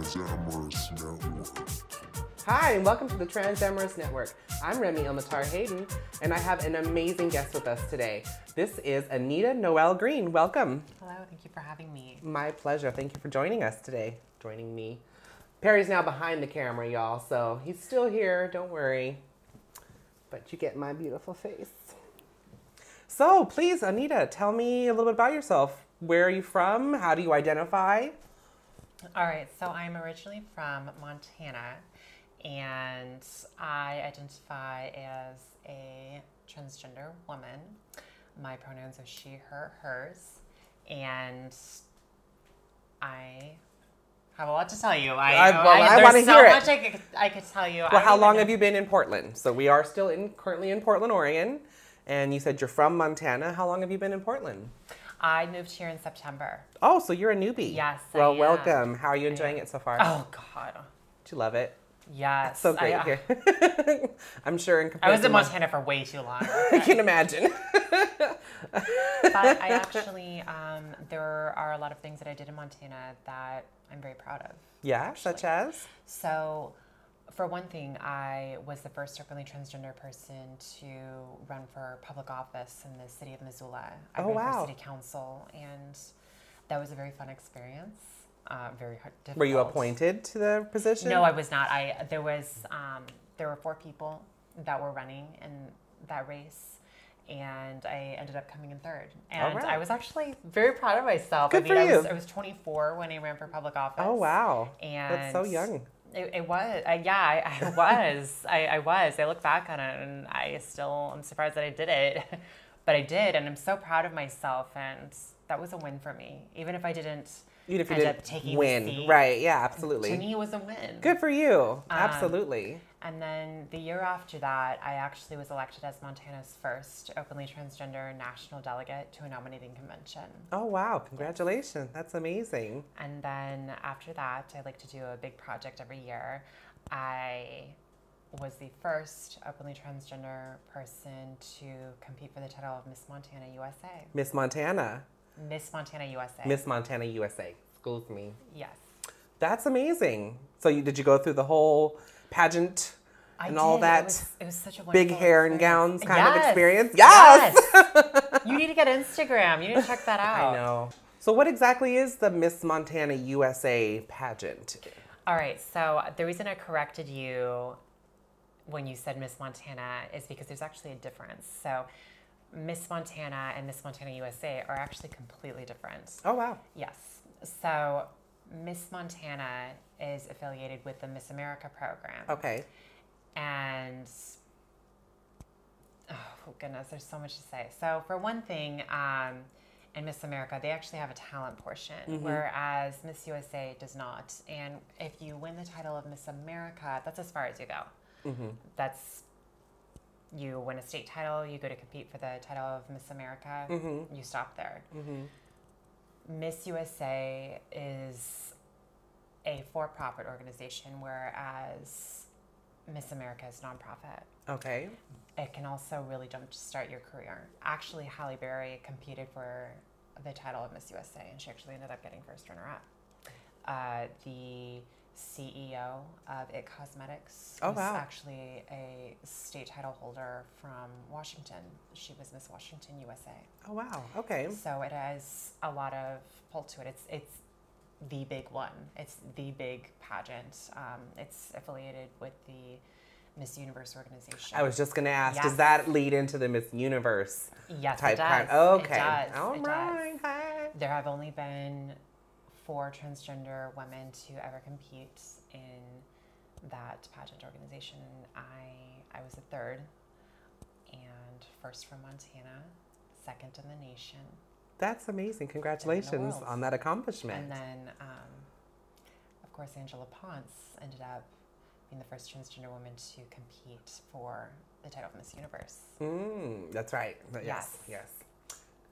Transamorous Network. Hi, and welcome to the Transamorous Network. I'm Remy Ilmatar Hayden, and I have an amazing guest with us today. This is Anita Noelle Green. Welcome. Hello, thank you for having me. My pleasure. Thank you for joining us today. Joining me. Perry's now behind the camera, y'all, so he's still here. Don't worry. But you get my beautiful face. So, please, Anita, tell me a little bit about yourself. Where are you from? How do you identify? All right, so I'm originally from Montana, and I identify as a transgender woman. My pronouns are she, her, hers, and I have a lot to tell you. I want to hear it. There's so much I could tell you. Well, how long have you been in Portland? So we are still currently in Portland, Oregon, and you said you're from Montana. How long have you been in Portland? I moved here in September. Oh, so you're a newbie. Yes, Well, I am. welcome. How are you enjoying it so far? Oh, God. Do you love it? Yes. It's so great here. I'm sure in I comparison was in Montana for way too long. I can imagine. But I actually, there are a lot of things that I did in Montana that I'm very proud of. Yeah, actually. such as? So, for one thing, I was the first openly transgender person to run for public office in the city of Missoula. I ran for city council, and that was a very fun experience. Very difficult. Were you appointed to the position? No, I was not. There were 4 people that were running in that race, and I ended up coming in 3rd. And I was actually very proud of myself. Good for you. I was 24 when I ran for public office. Oh, wow. And that's so young. It was. Yeah, I was. I was. I look back on it, and I'm surprised that I did it. But I did, and I'm so proud of myself, and that was a win for me. Even if I didn't end up taking win. the seat. Right, yeah, absolutely. To me, it was a win. Good for you. Absolutely. And then the year after that, I actually was elected as Montana's first openly transgender national delegate to a nominating convention. Oh, wow. Congratulations. Yes. That's amazing. And then after that, I like to do a big project every year. I was the first openly transgender person to compete for the title of Miss Montana USA. Miss Montana. Miss Montana USA. Miss Montana USA. Excuse me. Yes. That's amazing. So did you go through the whole pageant and all that? It was such a wonderful big hair experience. and gowns kind of experience? Yes. You need to get Instagram. You need to check that out. I know. So what exactly is the Miss Montana USA pageant? All right. So the reason I corrected you when you said Miss Montana is because there's actually a difference. So Miss Montana and Miss Montana USA are actually completely different. Oh, wow. Yes. So Miss Montana is affiliated with the Miss America program. Okay. And, oh goodness, there's so much to say. So for one thing, in Miss America, they actually have a talent portion, whereas Miss USA does not. And if you win the title of Miss America, that's as far as you go. That's, you win a state title, you go to compete for the title of Miss America, you stop there. Miss USA is a for-profit organization, whereas Miss America is nonprofit. Okay. It can also really jumpstart your career. Actually, Halle Berry competed for the title of Miss USA, and she actually ended up getting first runner-up. The CEO of IT Cosmetics was actually a state title holder from Washington. She was Miss Washington USA. Oh, wow. Okay. So it has a lot of pull to it. It's the big one. It's the big pageant. It's affiliated with the Miss Universe organization. I was just going to ask, does that lead into the Miss Universe type? It does. Okay. It does. All right. There have only been 4 transgender women to ever compete in that pageant organization. I was the 3rd, and first from Montana, 2nd in the nation. That's amazing. Congratulations on that accomplishment. And then, of course, Angela Ponce ended up being the first transgender woman to compete for the title of Miss Universe. That's right. Yes.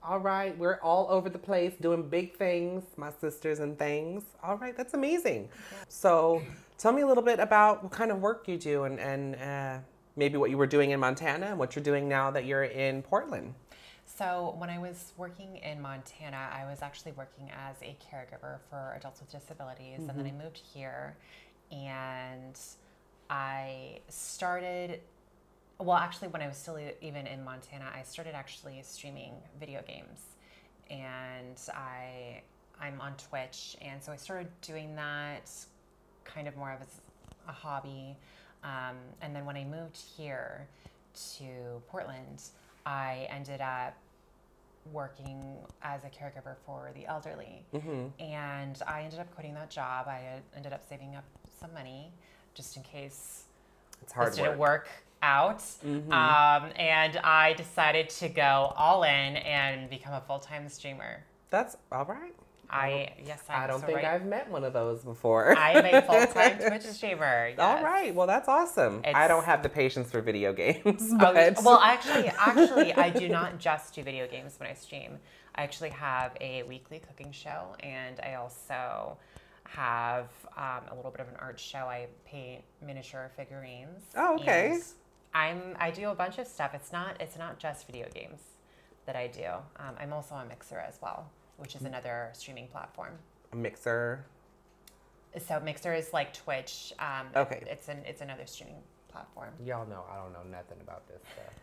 All right, we're all over the place doing big things, my sisters and things. All right, that's amazing. Yeah. So tell me a little bit about what kind of work you do and maybe what you were doing in Montana and what you're doing now that you're in Portland. So when I was working in Montana, I was actually working as a caregiver for adults with disabilities. And then I moved here and I started, well, actually when I was still even in Montana, I started actually streaming video games. And I'm on Twitch. And so I started doing that kind of more of as a hobby. And then when I moved here to Portland, I ended up working as a caregiver for the elderly. And I ended up quitting that job. I ended up saving up some money just in case It's hard this didn't work out. And I decided to go all in and become a full-time streamer. That's all right. I don't think I've met one of those before. I am a full-time Twitch streamer. Yes. All right. Well, that's awesome. I don't have the patience for video games. But... well, actually, I do not just do video games when I stream. I actually have a weekly cooking show, and I also have a little bit of an art show. I paint miniature figurines. Oh, okay. And I do a bunch of stuff. It's not just video games that I do. I'm also on Mixer as well, which is another streaming platform. A Mixer. So Mixer is like Twitch. Okay. It's another streaming platform. Y'all know I don't know nothing about this stuff.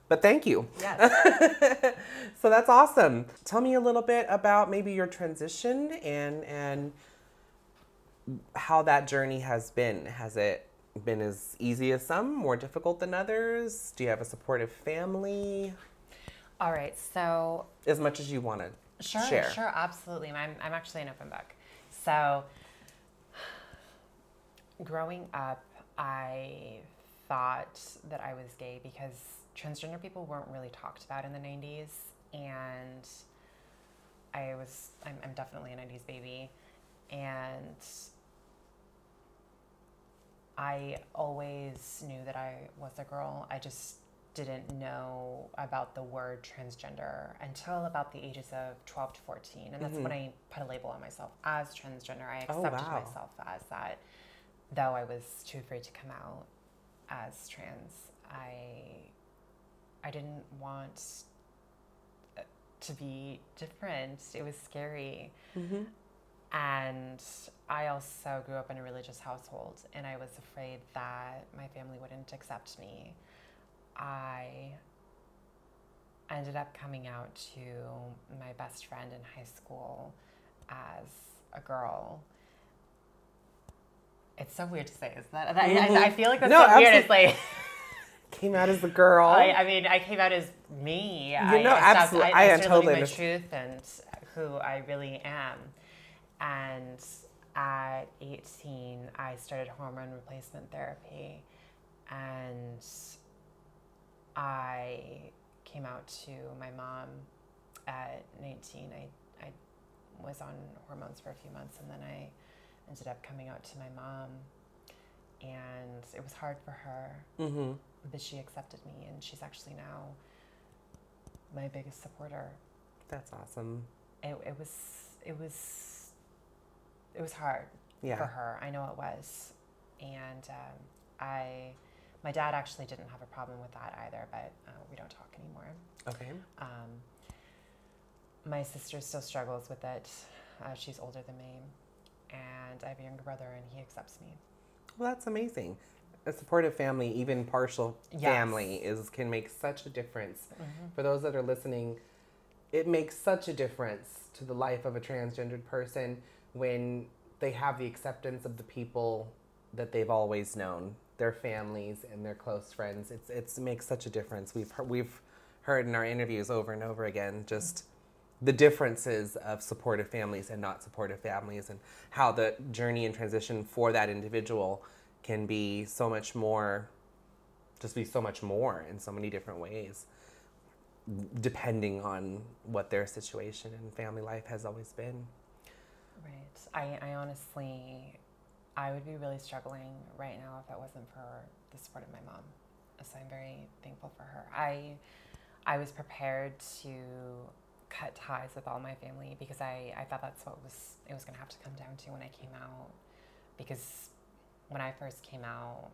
But thank you. Yes. So that's awesome. Tell me a little bit about maybe your transition and how that journey has been. Has it been as easy as some, more difficult than others? Do you have a supportive family? All right. So as much as you want to share. Sure, absolutely. I'm actually an open book. So growing up, I thought that I was gay because transgender people weren't really talked about in the 90s, and I'm definitely a 90s baby, and I always knew that I was a girl. I just didn't know about the word transgender until about the ages of 12 to 14. And that's when I put a label on myself as transgender. I accepted myself as that, though I was too afraid to come out as trans. I didn't want to be different. It was scary. And I also grew up in a religious household, and I was afraid that my family wouldn't accept me. I ended up coming out to my best friend in high school as a girl. It's so weird to say, isn't that? I feel like that's so weird. It's like came out as a girl. I mean, I came out as me. Absolutely. I started totally living my truth and who I really am. And at 18, I started hormone replacement therapy, and I came out to my mom at 19. I was on hormones for a few months, and then I ended up coming out to my mom, and it was hard for her, but she accepted me, and she's actually now my biggest supporter. That's awesome. It was hard for her. I know it was, and my dad actually didn't have a problem with that either, but we don't talk anymore. Okay. My sister still struggles with it. She's older than me, and I have a younger brother, and he accepts me. Well, that's amazing. A supportive family, even partial family, can make such a difference. For those that are listening, it makes such a difference to the life of a transgendered person when they have the acceptance of the people that they've always known, their families and their close friends. It makes such a difference. We've heard in our interviews over and over again just the differences of supportive families and not supportive families, and how the journey and transition for that individual can be so much more, just be so much more in so many different ways, depending on what their situation and family life has always been. Right. I honestly, I would be really struggling right now if it wasn't for the support of my mom. So I'm very thankful for her. I was prepared to cut ties with all my family because I thought that's what it was going to have to come down to when I came out. Because when I first came out,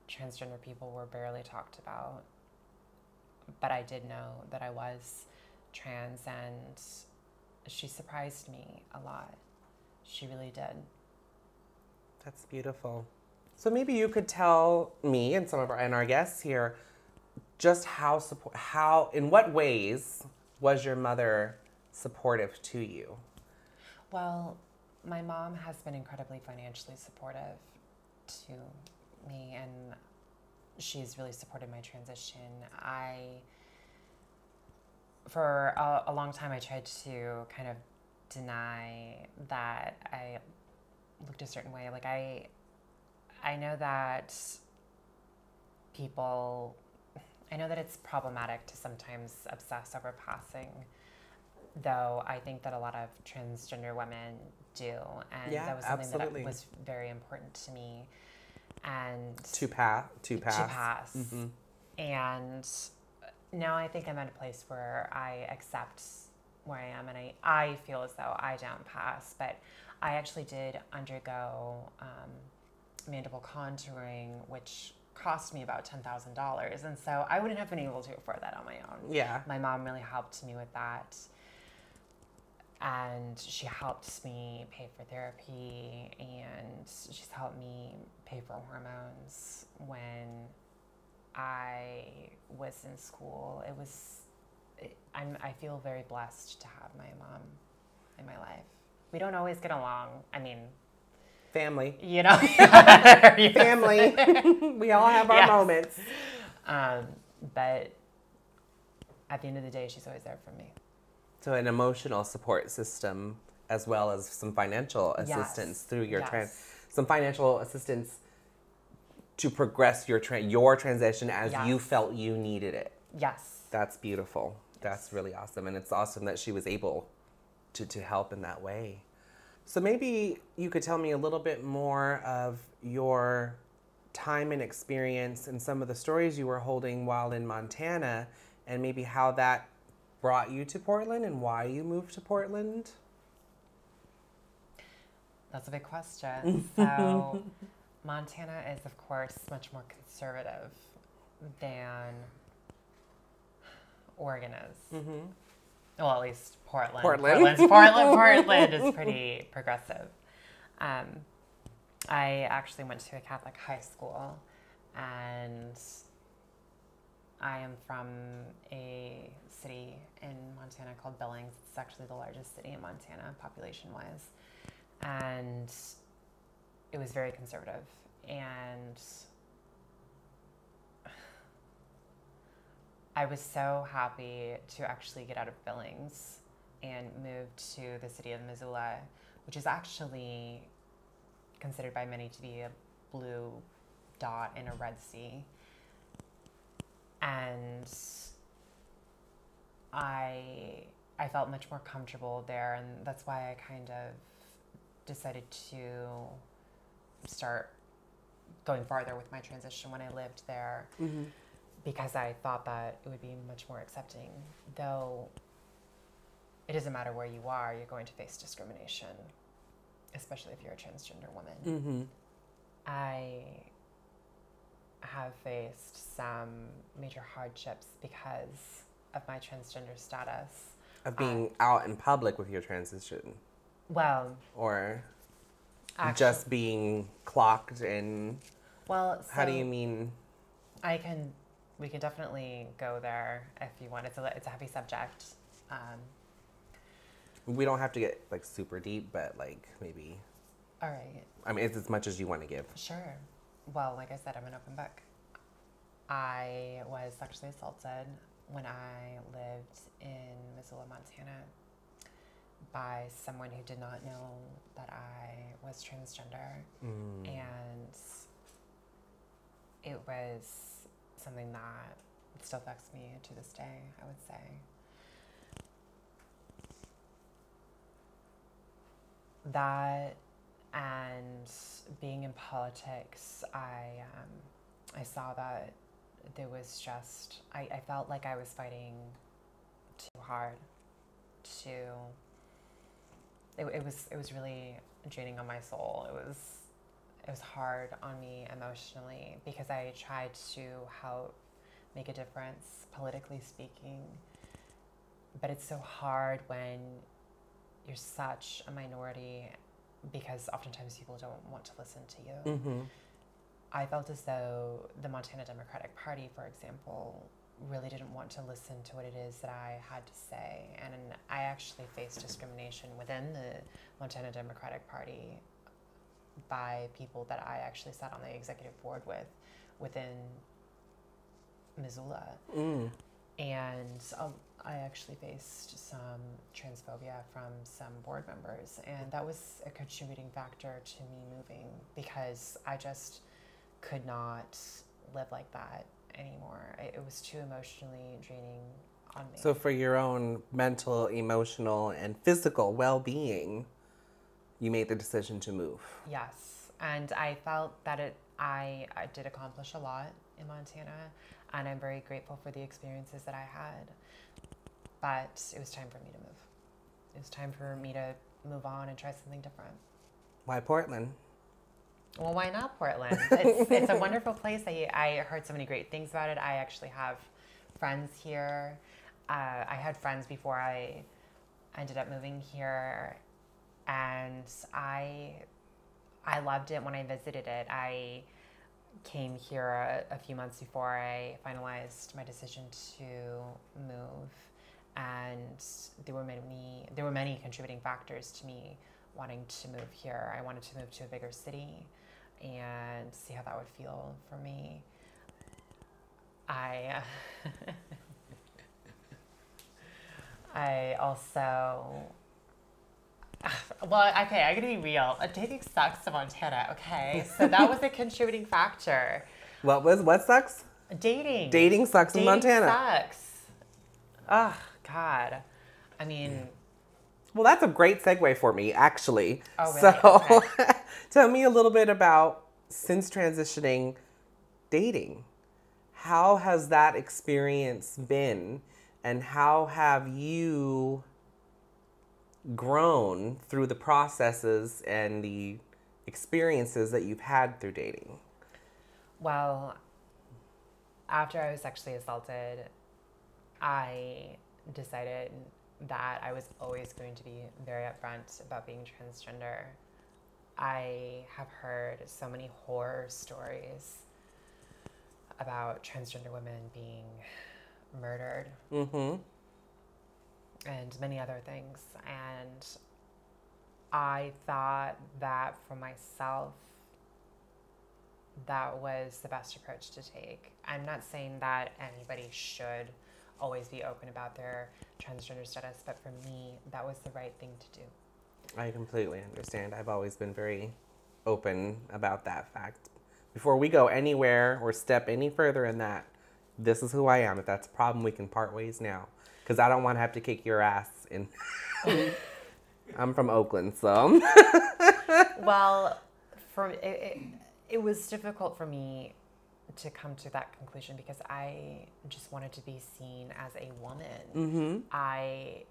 transgender people were barely talked about. But I did know that I was trans, and she surprised me a lot. She really did. That's beautiful. So maybe you could tell me and some of our guests here just how in what ways was your mother supportive to you? Well, my mom has been incredibly financially supportive to me, and she's really supported my transition. For a long time, I tried to kind of deny that I looked a certain way. Like I know that I know that it's problematic to sometimes obsess over passing, though I think that a lot of transgender women do. And Yeah, that was something absolutely. that was very important to me. And To pass. Mm-hmm. And now I think I'm at a place where I accept where I am, and I feel as though I don't pass. But I actually did undergo mandible contouring, which cost me about $10,000. And so I wouldn't have been able to afford that on my own. Yeah. My mom really helped me with that. And she helped me pay for therapy, and she's helped me pay for hormones when I was in school. I feel very blessed to have my mom in my life. We don't always get along. I mean, Family. you know, Family. We all have our moments. But at the end of the day, she's always there for me. So an emotional support system as well as some financial assistance through your some financial assistance to progress your transition as you felt you needed it. Yes. That's beautiful. That's really awesome. And it's awesome that she was able to help in that way. So maybe you could tell me a little bit more of your time and experience and some of the stories you were holding while in Montana, and maybe how that brought you to Portland and why you moved to Portland. That's a big question. So Montana is, of course, much more conservative than Oregon is. Mm-hmm. Well, at least Portland. Portland is pretty progressive. I actually went to a Catholic high school, and I am from a city in Montana called Billings. It's actually the largest city in Montana, population-wise. And it was very conservative. And I was so happy to actually get out of Billings and move to the city of Missoula, which is actually considered by many to be a blue dot in a red sea. And I felt much more comfortable there, and that's why I kind of decided to start going farther with my transition when I lived there, because I thought that it would be much more accepting. Though it doesn't matter where you are, you're going to face discrimination, especially if you're a transgender woman. I have faced some major hardships because of my transgender status. Of being out in public with your transition. Well, or actually, just being clocked in. Well, so how do you mean? We can definitely go there if you want. It's a heavy subject. We don't have to get like super deep, but like maybe. All right. I mean, it's as much as you want to give. Sure. Well, like I said, I'm an open book. I was sexually assaulted when I lived in Missoula, Montana, by someone who did not know that I was transgender. And it was something that still affects me to this day, I would say. That and being in politics, I saw that there was just, I felt like I was fighting too hard to, it was really draining on my soul. It was hard on me emotionally because I tried to help make a difference, politically speaking, but it's so hard when you're such a minority because oftentimes people don't want to listen to you. Mm-hmm. I felt as though the Montana Democratic Party, for example, really didn't want to listen to what it is that I had to say. And I actually faced discrimination within the Montana Democratic Party by people that I actually sat on the executive board with within Missoula. Mm. And I actually faced some transphobia from some board members. And that was a contributing factor to me moving because I just could not live like that anymore. It was too emotionally draining on me. So for your own mental, emotional, and physical well-being, you made the decision to move. Yes, and I felt that I did accomplish a lot in Montana, and I'm very grateful for the experiences that I had. But it was time for me to move. It was time for me to move on and try something different. Why Portland? Well, why not Portland? It's a wonderful place. I heard so many great things about it. I actually have friends here. I had friends before I ended up moving here, and I loved it when I visited it. I came here a few months before I finalized my decision to move, and there were many contributing factors to me wanting to move here. I wanted to move to a bigger city and see how that would feel for me. I also, well, okay, I'm gonna be real. Dating sucks in Montana, okay? So that was a contributing factor. What sucks? Dating. Dating sucks in Montana. Sucks. Oh, God. I mean... Well, that's a great segue for me, actually. Oh, really? So, Okay. tell me a little bit about, since transitioning, dating. How has that experience been, and how have you grown through the processes and the experiences that you've had through dating? Well, after I was sexually assaulted, I decided that I was always going to be very upfront about being transgender. I have heard so many horror stories about transgender women being murdered. Mm-hmm. And many other things. And I thought that for myself, that was the best approach to take. I'm not saying that anybody should always be open about their transgender status, but for me, that was the right thing to do. I completely understand. I've always been very open about that fact. Before we go anywhere or step any further in that, this is who I am. If that's a problem, we can part ways now. Because I don't want to have to kick your ass in. I'm from Oakland, so. Well, it was difficult for me to come to that conclusion because I just wanted to be seen as a woman. Mm-hmm. I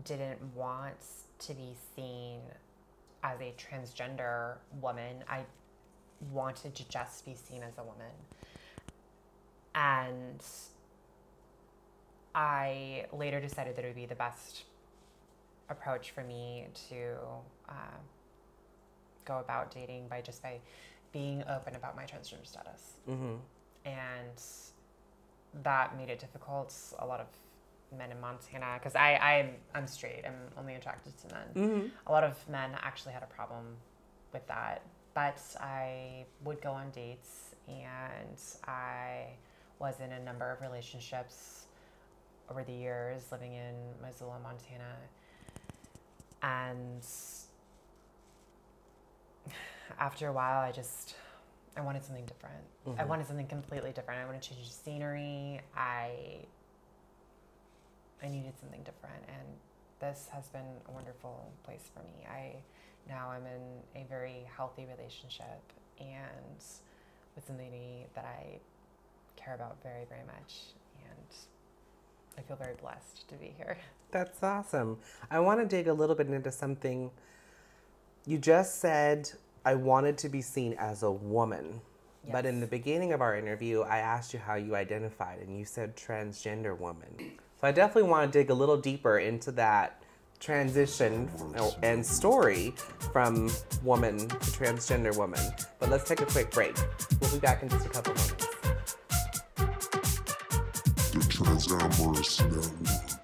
didn't want to be seen as a transgender woman. I wanted to just be seen as a woman. And I later decided that it would be the best approach for me to go about dating by being open about my transgender status. Mm-hmm. And that made it difficult. A lot of men in Montana, because I'm straight, I'm only attracted to men. Mm-hmm. A lot of men actually had a problem with that. But I would go on dates, and I was in a number of relationships over the years living in Missoula, Montana. And after a while, I wanted something different. Mm-hmm. I wanted something completely different. I wanted to change the scenery. I needed something different, and this has been a wonderful place for me. Now I'm in a very healthy relationship and with somebody that I care about very, very much, and I feel very blessed to be here. That's awesome. I want to dig a little bit into something. You just said, I wanted to be seen as a woman. Yes. But in the beginning of our interview, I asked you how you identified, and you said transgender woman. So So I definitely want to dig a little deeper into that transition and story from woman to transgender woman. But let's take a quick break. We'll be back in just a couple moments. The Transamorous Network.